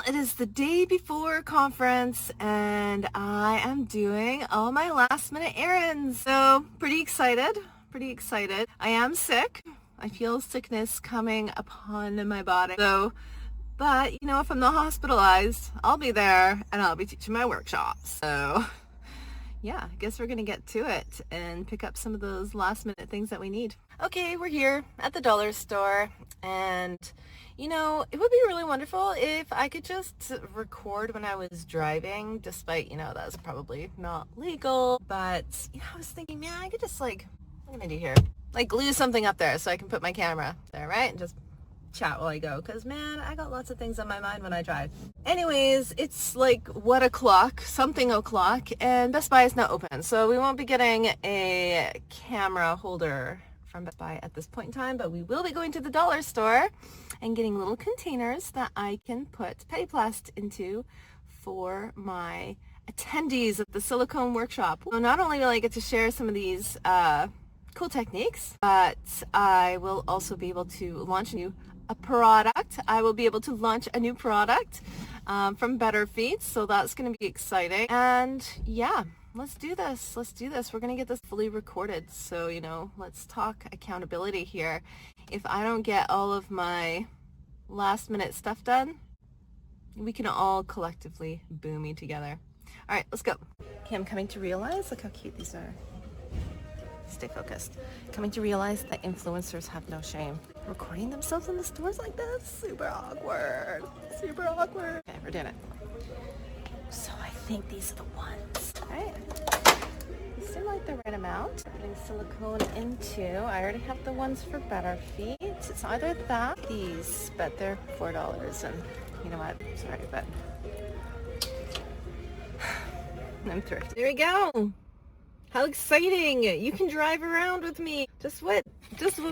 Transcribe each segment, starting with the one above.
It is the day before conference and I am doing all my last minute errands. So pretty excited. I am sick. I feel sickness coming upon my body. But you know, if I'm not hospitalized, I'll be there and I'll be teaching my workshop. So yeah, I guess we're gonna get to it and pick up some of those last minute things that we need. Okay, we're here at the dollar store, and you know, it would be really wonderful if I could just record when I was driving, despite, you know, that's probably not legal. But, you know, I was thinking, man, I could just what can I do here? Glue something up there so I can put my camera there, right? And just chat while I go, because man, I got lots of things on my mind when I drive. Anyways, it's something o'clock, and Best Buy is not open, so we won't be getting a camera holder from Best Buy at this point in time, but we will be going to the dollar store and getting little containers that I can put Pettyplast into for my attendees at the silicone workshop. So not only will I get to share some of these cool techniques, but I will also be able to launch a product. I will be able to launch a new product from Better Feet, so that's going to be exciting. And yeah, let's do this. We're going to get this fully recorded. So, you know, let's talk accountability here. If I don't get all of my last minute stuff done, we can all collectively boo me together. All right, let's go. Okay, I'm coming to realize, look how cute these are. Stay focused. Coming to realize that influencers have no shame. Recording themselves in the stores like this, super awkward. Okay, we're doing it. So I think these are the ones, right? These seem like the right amount. Putting silicone into, I already have the ones for Better Feet. It's either that, these, but they're $4. And you know what? Sorry, but I'm thrifty. There we go. How exciting! You can drive around with me. Just what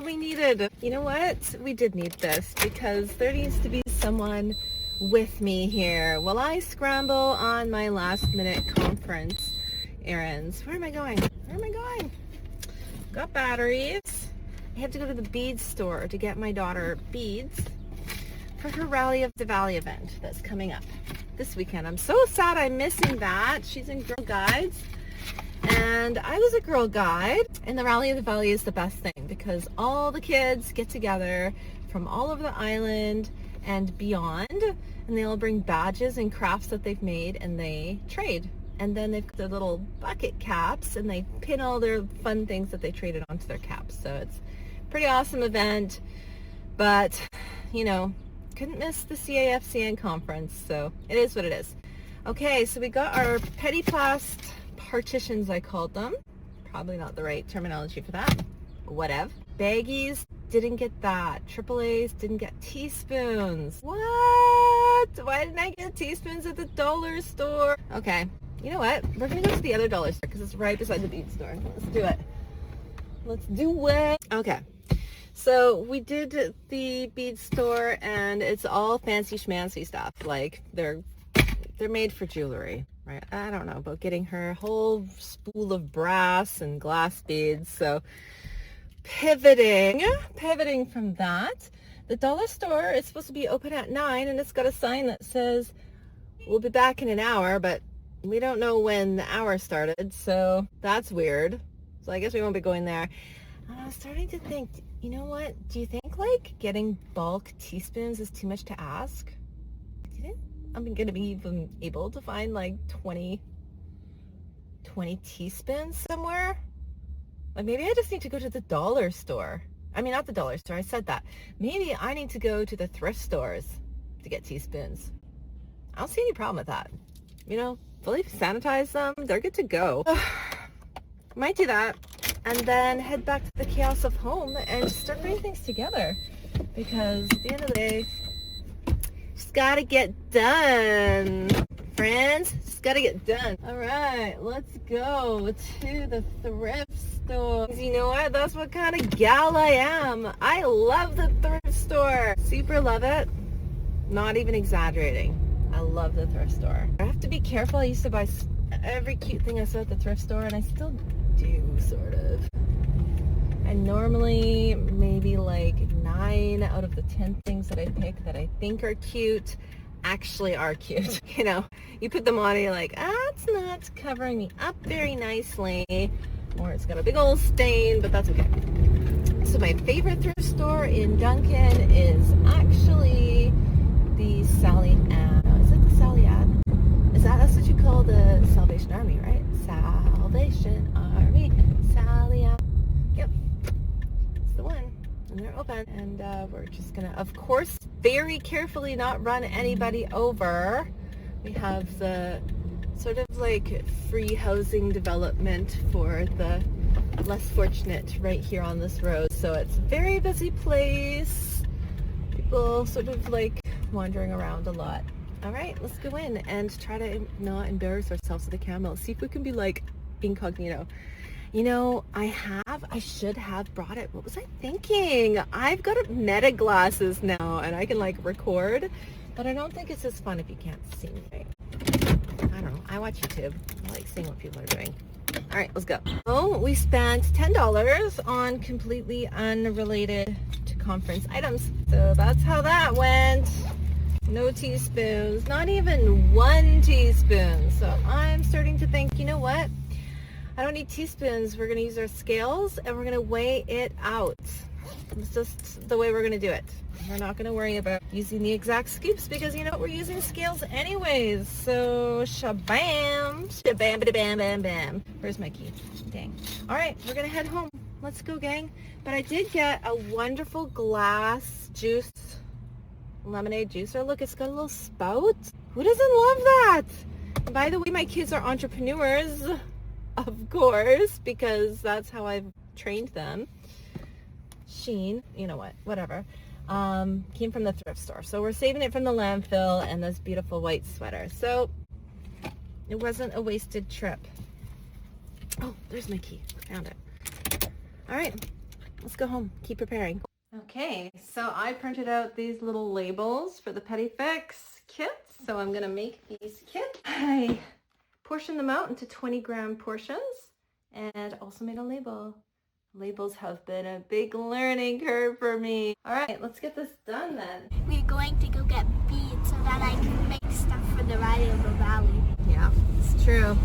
we needed. You know what? We did need this because there needs to be someone with me here while I scramble on my last minute conference errands. Where am I going? Got batteries. I had to go to the beads store to get my daughter beads for her Rally of the Valley event that's coming up this weekend. I'm so sad I'm missing that. She's in Girl Guides. And I was a Girl Guide, and the Rally of the Valley is the best thing because all the kids get together from all over the island and beyond, and they all bring badges and crafts that they've made, and they trade. And then they've got their little bucket caps, and they pin all their fun things that they traded onto their caps. So it's a pretty awesome event, but, you know, couldn't miss the CAFCN conference, so it is what it is. Okay, so we got our Pettyplast partitions, I called them. Probably not the right terminology for that. Whatever. Baggies, didn't get that. AAAs, didn't get teaspoons. What? Why didn't I get teaspoons at the dollar store? Okay, you know what? We're gonna go to the other dollar store because it's right beside the bead store. Let's do it. Okay. So we did the bead store, and it's all fancy schmancy stuff. Like they're made for jewelry. Right, I don't know about getting her a whole spool of brass and glass beads. So pivoting from that, the dollar store is supposed to be open at 9, and it's got a sign that says we'll be back in an hour, but we don't know when the hour started, so that's weird. So I guess we won't be going there. And I was starting to think, you know what? Do you think getting bulk teaspoons is too much to ask? Do you think I'm going to be even able to find 20 teaspoons somewhere? Maybe I just need to go to the dollar store. I mean, not the dollar store, I said that. Maybe I need to go to the thrift stores to get teaspoons. I don't see any problem with that. You know, fully sanitize them, they're good to go. Might do that, and then head back to the chaos of home and start putting things together. Because at the end of the day, just gotta get done, friends. Just gotta get done. All right, let's go to the thrift store. You know what? That's what kind of gal I am. I love the thrift store. Super love it. Not even exaggerating. I love the thrift store. I have to be careful. I used to buy every cute thing I saw at the thrift store, and I still do, sort of. And normally maybe 9 out of the 10 things that I pick that I think are cute, actually are cute. You know, you put them on and you're like, it's not covering me up very nicely, or it's got a big old stain, but that's okay. So my favorite thrift store in Duncan is actually the Sally Ann. Is it the Sally Ann? That's what you call the Salvation Army, right? Salvation Army, Sally Ann. Yep, it's the one. And they're open. And we're just gonna, of course, very carefully not run anybody over. We have the sort of like free housing development for the less fortunate right here on this road. So it's a very busy place. People sort of like wandering around a lot. All right, let's go in and try to not embarrass ourselves with the camera. Let's see if we can be like incognito. You know, I should have brought it. What was I thinking? I've got meta glasses now and I can like record, but I don't think it's as fun if you can't see me. Right? I don't know. I watch YouTube. I like seeing what people are doing. All right, let's go. Oh, we spent $10 on completely unrelated to conference items. So that's how that went. No teaspoons, not even 1 teaspoon. So I'm starting to think, you know what? I don't need teaspoons. We're going to use our scales and we're going to weigh it out. It's just the way we're going to do it. We're not going to worry about using the exact scoops because you know what? We're using scales anyways. So shabam, shabam, bam, bam, bam. Where's my key? Dang. All right, we're going to head home. Let's go, gang. But I did get a wonderful glass juice, lemonade juicer. Look, it's got a little spout. Who doesn't love that? And by the way, my kids are entrepreneurs, of course, because that's how I've trained them. Sheen, you know what, whatever. Came from the thrift store. So we're saving it from the landfill and this beautiful white sweater. So it wasn't a wasted trip. Oh, there's my key. Found it. All right, let's go home. Keep preparing. Okay, so I printed out these little labels for the Petty Fix kits. So I'm gonna make these kits. I portioned them out into 20-gram portions and also made a label. Labels have been a big learning curve for me. All right, let's get this done then. We're going to go get beads so that I can make stuff for the Riding of the Valley. Yeah, it's true.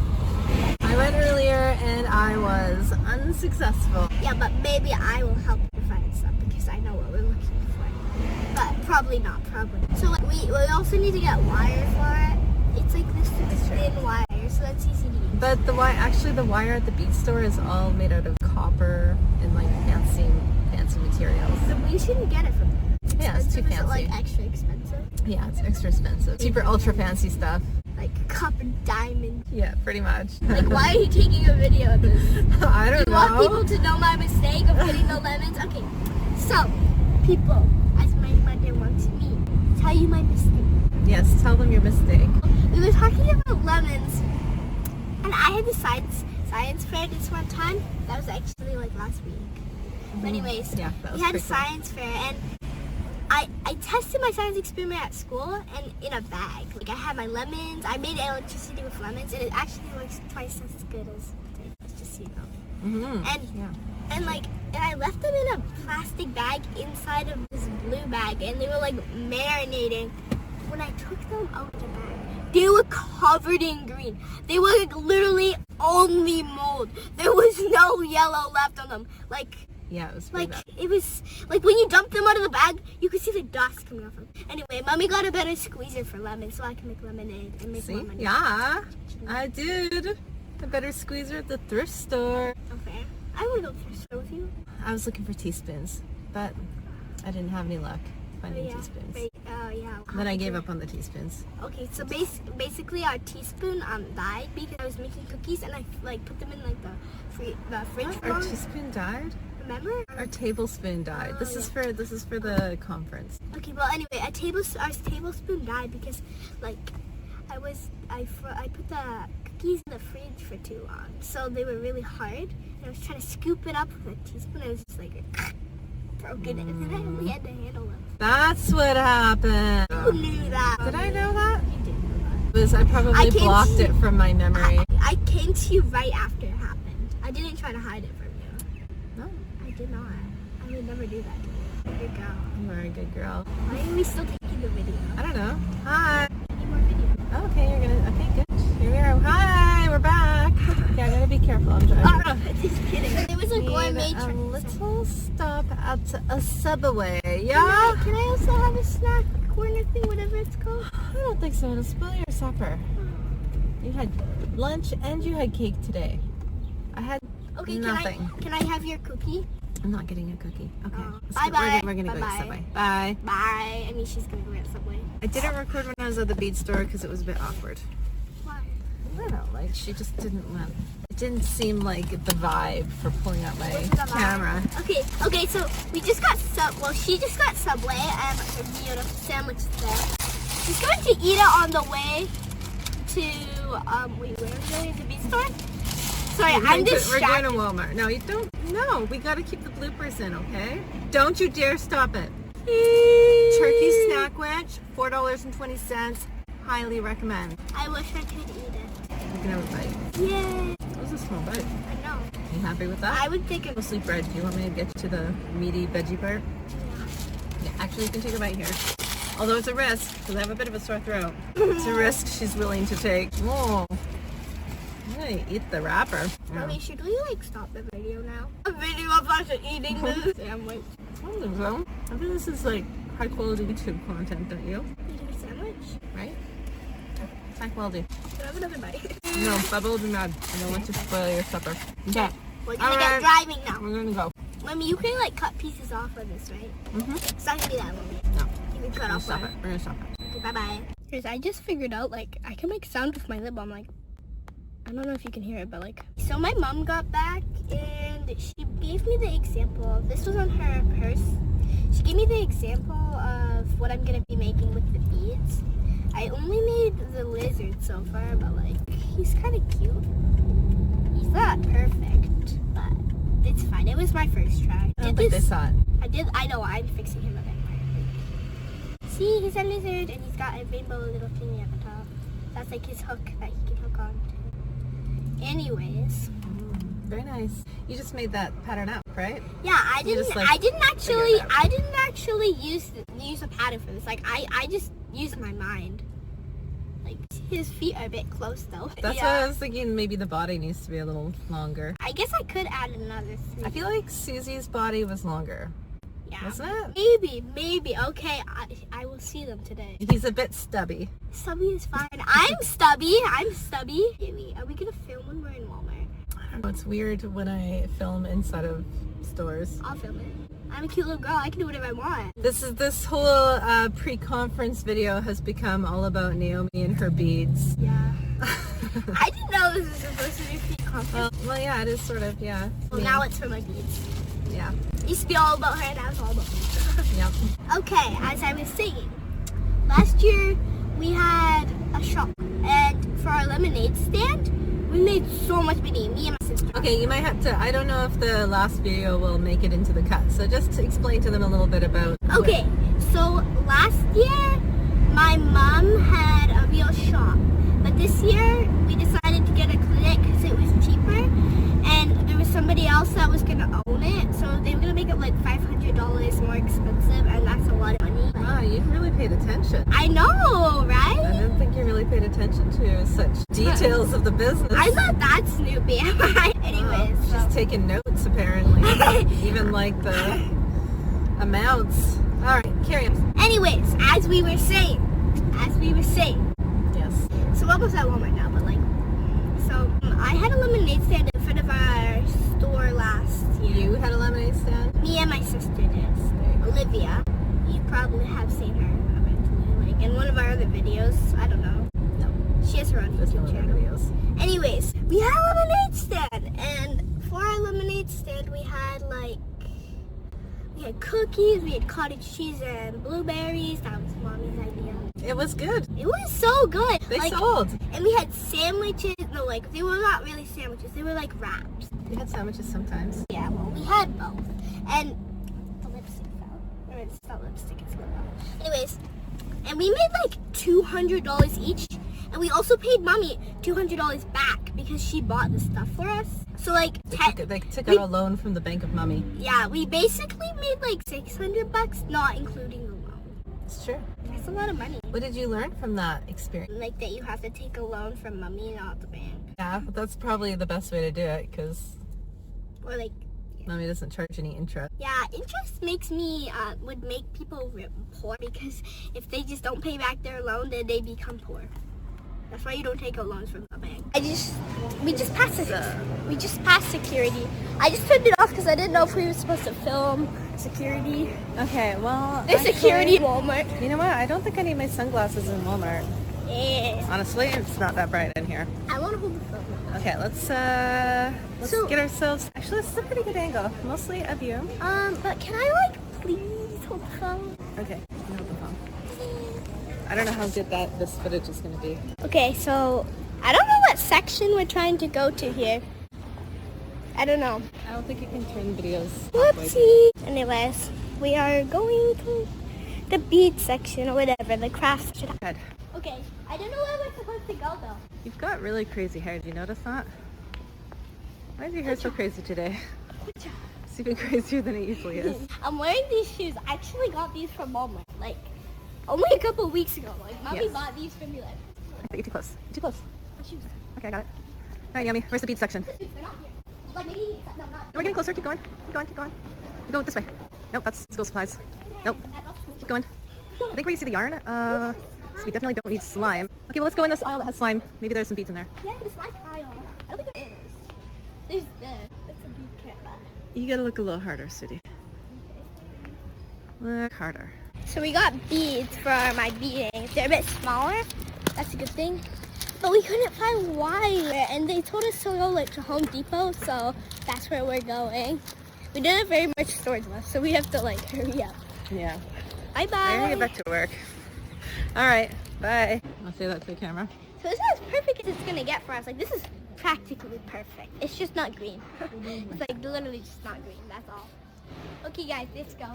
I went earlier and I was unsuccessful. Yeah, but maybe I will help you find stuff because I know what we're looking for. But probably not, probably. So like, we also need to get wire for it. It's like this thin wire, so that's easy to use. But the wire at the bead store is all made out of copper and like fancy materials. So we shouldn't get it from there. Yeah, it's too fancy. Is it like extra expensive? Yeah, it's extra expensive. Super ultra fancy stuff. Like copper diamond. Yeah, pretty much. Like, why are you taking a video of this? I don't know. You want people to know my mistake of putting the lemons? Okay, so, people, as my mother wants me, tell you my mistake. Yes, tell them your mistake. We were talking about lemons, and I had the science fair this one time. That was actually like last week. But anyways, yeah, we had a science fair, and I tested my science experiment at school and in a bag. Like I had my lemons, I made electricity with lemons, and it actually works twice as good as potatoes, just so you know. And I left them in a plastic bag inside of this blue bag, and they were like marinating. When I took them out of the bag, they were covered in green. They were like literally only mold. There was no yellow left on them. Yeah, it was like bad. It was like when you dump them out of the bag, you could see the dust coming off them. Anyway, Mommy got a better squeezer for lemon, so I can make lemonade and make lemonade. Yeah, I did. A better squeezer at the thrift store. Okay, I want to go to the thrift store with you. I was looking for teaspoons, but I didn't have any luck finding teaspoons. Yeah. Then I gave up on the teaspoons. Okay, so basically our teaspoon died because I was making cookies and I like put them in like the fridge. What? Our teaspoon died? Remember? Our tablespoon died. This is for the conference. Okay, well anyway, our tablespoon died because like I put the cookies in the fridge for too long, so they were really hard. And I was trying to scoop it up with a teaspoon. It was just like broken, and then I only had to handle it. That's what happened. You knew that. Did I know that? You did know that. I probably blocked it from my memory. I came to you right after it happened. I didn't try to hide it from you. No. I did not. I would never do that to you. Good girl. You are a good girl. Why are we still taking the video? I don't know. Hi. Any more video? Okay, you're gonna. Okay, good. Here we are. Hi, we're back. Yeah, I gotta be careful. I'm driving. Just kidding. There was a gourmet A truck. little stop at a Subway. Yeah. Can I also have a snack corner thing, whatever it's called? I don't think so. It'll spoil your supper. You had lunch and you had cake today. I had Okay, nothing. Can I have your cookie? I'm not getting a cookie. Okay. Oh. Let's Bye go. bye. We're gonna go Bye to bye. Subway. Bye. Bye. I mean, she's gonna go get Subway. I didn't record when I was at the bead store because it was a bit awkward. Why? I don't know. Like she just didn't want. It didn't seem like the vibe for pulling out my camera. Okay, so we just got she just got Subway and her beautiful sandwich there. She's going to eat it on the way to, wait, where are we going? The bead store? Sorry, I'm distracted. We're going to Walmart. No, you don't. No, we got to keep the bloopers in, okay? Don't you dare stop it. Turkey snack wedge, $4.20. Highly recommend. I wish I could eat it. You can have a bite. Yay! That was a small bite. I know. You happy with that? I would think it Mostly bread. Do you want me to get to the meaty veggie part? Yeah, actually, you can take a bite here. Although it's a risk, because I have a bit of a sore throat. It's a risk she's willing to take. Oh, I'm gonna eat the wrapper. Mommy, should we like stop the video now? A video of us eating this sandwich. I don't think so. I think this is like high quality YouTube content, don't you? Eating a sandwich? Right? It's high quality. Can I have another bite? No, Bubba will be mad. I don't want to spoil your supper. Okay, We're gonna Alright. get driving now. we're gonna go. Mommy, you can like cut pieces off of this, right? Mm-hmm. It's not gonna be that long. No, You can we're cut gonna off stop one. it. We're gonna stop it. Okay, bye-bye. Guys, I just figured out, like, I can make sound with my lip. I'm like, I don't know if you can hear it, but like. So my mom got back and she gave me the example. This was on her purse. She gave me the example of what I'm gonna be making with the beads. I only made the lizard so far, but like, he's kind of cute. He's not perfect, but it's fine. It was my first try. I don't think they saw it. I know, I'm fixing him a bit more. See, he's a lizard and he's got a rainbow little thingy at the top. That's like his hook that he can hook on to. Anyways. Very nice. You just made that pattern up, right? Yeah, I You didn't just, like, I didn't figured actually use a pattern for this. Like I just used my mind. Like his feet are a bit close though. That's Yeah. why I was thinking maybe the body needs to be a little longer. I guess I could add another 3. I feel like Susie's body was longer, yeah. wasn't it? Maybe. Okay, I will see them today. He's a bit stubby. Stubby is fine. I'm stubby. Are we gonna film when we're in Walmart? I don't know, it's weird when I film inside of stores. I'll film it. I'm a cute little girl. I can do whatever I want. This whole pre-conference video has become all about Naomi and her beads. Yeah. I didn't know this was supposed to be a conference. Well, yeah, it is sort of, yeah. Well, Yeah. now it's for my beads. Yeah. It used to be all about her, and now it's all about me. Yep. Okay, as I was saying, last year we had a shop, and for our lemonade stand, we made so much money, me and my sister. Okay, you might have to, I don't know if the last video will make it into the cut, so just explain to them a little bit about Okay, so last year my mom had a real shop, but this year we decided to get a clinic because it was cheaper, and there was somebody else that was going to own it, so they were going to make it like $500 more expensive, and that's a lot of money. Wow, you really paid attention. I know, I right? didn't think you really paid attention to such details of the business. I'm not that snoopy, am I? Anyways, She's so. taking notes apparently. Even like the amounts. Alright, carry on. Anyways, as we were saying, Yes. so we're almost at Walmart now, but like, so I had a lemonade stand in front of our store last year. You had a lemonade stand? Me and my sister did. Olivia, you probably have seen her eventually, like in one of our other videos. I don't know. No. She has her own There's no YouTube other channel. videos. Anyways, we had a lemonade stand, and for our lemonade stand, we had cookies, we had cottage cheese and blueberries. That was Mommy's idea. It was good. It was so good. They sold. And we had sandwiches. No, like they were not really sandwiches. They were like wraps. We had sandwiches sometimes. Yeah, well, we had both. And the lipstick fell. Or it's not lipstick, it's lip balm. Anyways, and we made like $200 each. And we also paid Mommy $200 back because she bought the stuff for us. So like, They took out a loan from the Bank of Mummy. yeah, we basically made like $600, not including the loan. It's true. That's a lot of money. What did you learn from that experience? Like that you have to take a loan from Mummy, not the bank. Yeah, but that's probably the best way to do it because Or like, Mummy doesn't charge any interest. yeah, interest makes me, would make people poor because if they just don't pay back their loan, then they become poor. That's why you don't take out loans from the bank. We just passed security. I just turned it off because I didn't know if we were supposed to film security. Okay, well, There's security in Walmart. You know what? I don't think I need my sunglasses in Walmart. Yeah. Honestly, it's not that bright in here. I want to hold the phone. Okay, let's get ourselves. Actually, this is a pretty good angle, mostly of you. But can I like please hold the phone? Okay, you hold the phone. I don't know how good this footage is going to be. Okay, so I don't know what section we're trying to go to here. I don't know. I don't think you can turn videos. Whoopsie. Anyways, we are going to the bead section or whatever, the craft section. Good. Okay, I don't know where we're supposed to go though. You've got really crazy hair. Do you notice that? Why is your hair so crazy today? Good job. It's even crazier than it usually is. I'm wearing these shoes. I actually got these from Walmart, like only a couple of weeks ago. Like Mommy Yes. bought these for me. Like, You're too close. You're too close. what shoes? Okay, I got it. All right, Yummy. Where's the bead section? They're not here. Like maybe no, not. We're getting closer. Keep going. Keep going. Keep going. Go this way. Nope, that's school supplies. Nope. Keep going. I think where you see the yarn, so we definitely don't need slime. Okay, well, let's go in this aisle that has slime. Maybe there's some beads in there. Yeah, the slime pile. I don't think there is. There's there. That's a bead camera. You gotta look a little harder, Sudie. Look harder. So we got beads for my beading. They're a bit smaller. That's a good thing. But we couldn't find wire, and they told us to go like to Home Depot, so that's where we're going. We didn't have very much storage left, so we have to like hurry up. Yeah. Bye I gotta bye. get back to work. All right, bye. I'll say that to the camera. So this is as perfect as it's gonna get for us. Like this is practically perfect. It's just not green. It's like literally just not green. That's all. Okay, guys, let's go.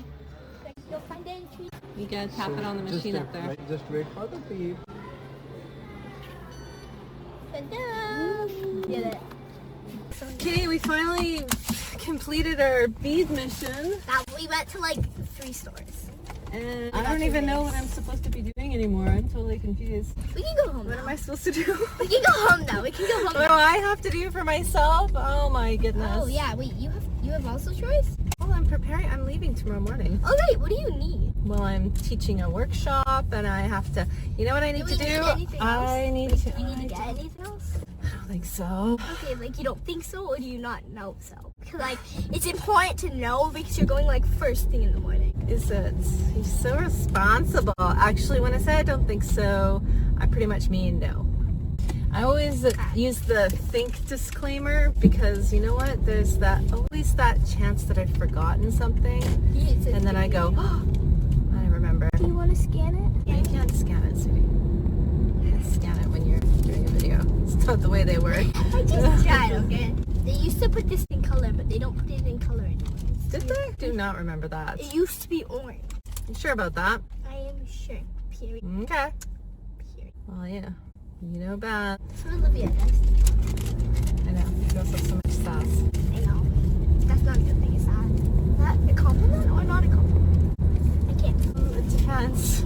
Let's go find the entry. You gotta tap it on the machine up there. Just wait for the beep. Ta-da! Did it. Okay, we finally completed our bead mission. Now we went to like 3 stores. And I don't even know what I'm supposed to be doing anymore. I'm totally confused. We can go home What now. am I supposed to do? We can go home now. We can go home What do now. I have to do for myself? Oh my goodness. Oh yeah, wait, you have also choice? Well, I'm preparing. I'm leaving tomorrow morning. Oh wait, what do you need? Well, I'm teaching a workshop and I have to, you know what I need Do to we do? need anything I else? need Like, to, do we need to get anything else? I don't think so. Okay, like you don't think so, or do you not know so? 'Cause, like it's important to know because you're going like first thing in the morning. Is it? You're so responsible. Actually, when I say I don't think so, I pretty much mean no. I always use the think disclaimer because you know what? There's always that chance that I've forgotten something, and then I go, oh, I remember. Do you want to scan it? You can't scan it, Sudie. You can't scan it when you're doing a video. It's not the way they work. I just tried, okay? They used to put this in color, but they don't put it in color anymore. Did they? Do not remember that. It used to be orange. You sure about that? I am sure. Period. Okay. Period. Well, yeah. You know bad. So Olivia does. I know. You girls have so much sass. I know. That's not a good thing, is that? Is that a compliment or not a compliment? I can't tell. It depends.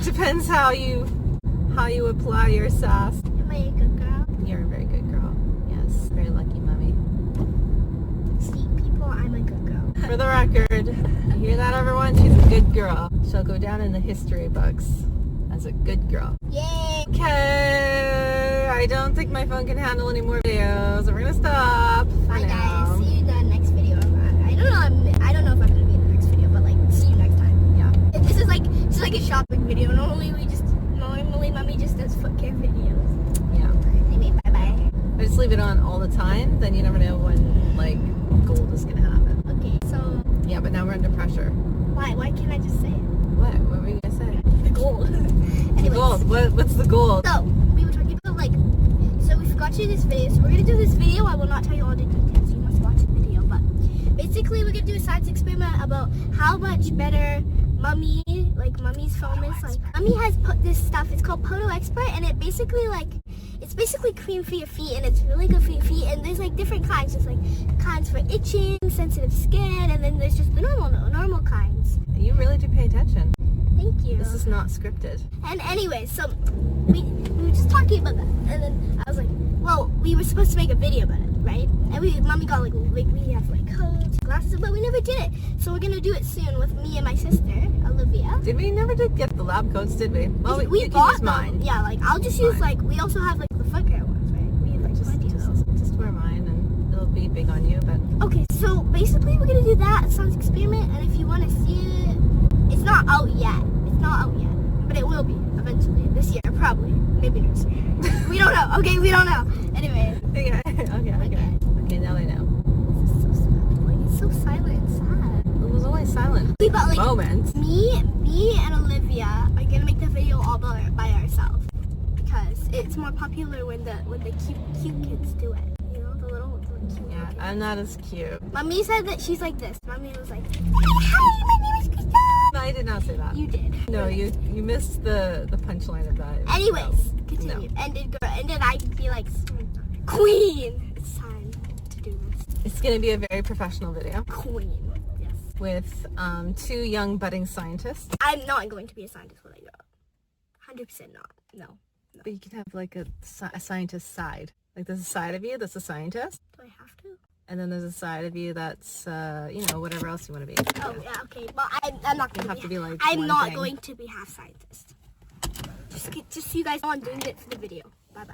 Depends how you apply your sass. Am I a good girl? You're a very good girl. Yes. Very lucky, mommy. See, people, I'm a good girl. For the record, you hear that, everyone? She's a good girl. She'll go down in the history books as a good girl. Yay! Okay. I don't think my phone can handle any more videos. We're gonna stop. for Bye now. guys. See you in the next video. I don't know if I'm gonna be in the next video, but like, see you next time. Yeah. This is like a shopping video. Normally mommy just does foot care videos. Yeah. Anyway, bye bye. I just leave it on all the time, then you never know when like gold is gonna happen. Okay, so Yeah, but now we're under pressure. why can't I just say it? What? What were you gonna say? The gold. Anyways, Gold. What's the gold? so we were talking about like, so we forgot to do this video. So we're gonna do this video. I will not tell you all the details. You must watch the video. But basically, we're gonna do a science experiment about how much better Mummy's phone is. Like, Mummy has put this stuff. It's called Photo Expert, and it basically like It's basically cream for your feet, and it's really good for your feet. And there's like different kinds. There's like kinds for itching, sensitive skin, and then there's just the normal kinds. You really do pay attention. Thank you. This is not scripted. And anyway, so we were just talking about that, and then I was like, well, we were supposed to make a video about it, right? And mommy got like we have like coats, glasses, but we never did it. So we're gonna do it soon with me and my sister, Olivia. Did we never did get the lab coats, did we? Well, we you bought can use mine. Yeah, like I'll just use like we also have like the footwear ones, right? We have like plenty of those. Just wear mine, and it'll be big on you. But Okay, so basically we're gonna do that science experiment, and if you want to see it, it's not out yet. It's not out yet, but it will be eventually this year, probably, maybe next year. We don't know. Okay, we don't know. Anyway. Okay, now I know. This is so sad. Like it's so silent and sad. It was only silent. But like Moment. me and Olivia are gonna make the video all by ourselves because it's more popular when the cute kids do it. You know, the little cute. Yeah, kids. I'm not as cute. Mommy said that she's like this. Mommy was like, "Hi, my name is Krista." No, I did not say that. You did. No, you missed the punchline of that. Anyways, continue. No. And then I could be like, Queen. It's time to do this. It's going to be a very professional video Queen. Yes. with 2 young budding scientists. I'm not going to be a scientist when I grow up. 100% not. No. But you can have like a scientist side. Like there's a side of you that's a scientist, Do I have to? and then there's a side of you that's whatever else you want to be. Oh yeah, okay. Well, I'm not going have to be like I'm one not thing. going to be half scientist. Just so you guys know I'm doing it for the video. Bye bye.